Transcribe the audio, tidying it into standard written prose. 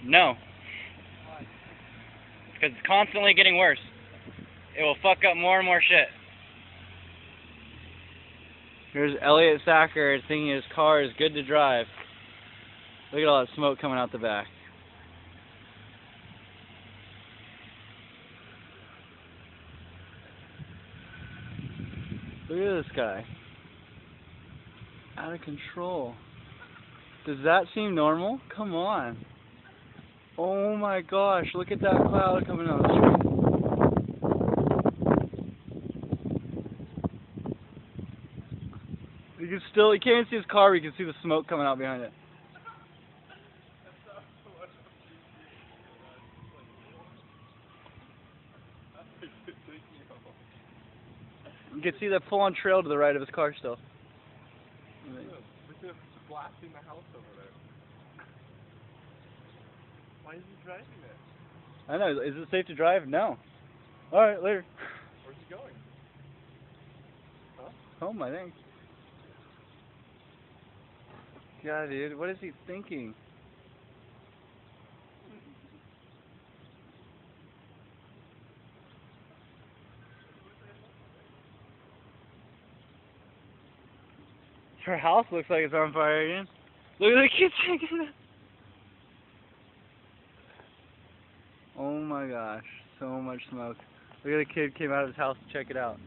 No. Because it's constantly getting worse. It will fuck up more and more shit. Here's Elliott Thacker thinking his car is good to drive. Look at all that smoke coming out the back. Look at this guy. Out of control. Does that seem normal? Come on. Oh my gosh, look at that cloud coming out of the street. You can't even see his car, but you can see the smoke coming out behind it. You can see that full-on trail to the right of his car still. It's blasting the house over there. Why is he driving it? I know. Is it safe to drive? No. Alright, later. Where's he going? Huh? Home, I think. God, dude, what is he thinking? Her house looks like it's on fire again. Look at the kid taking it. Oh my gosh, so much smoke. Look at the kid came out of his house to check it out.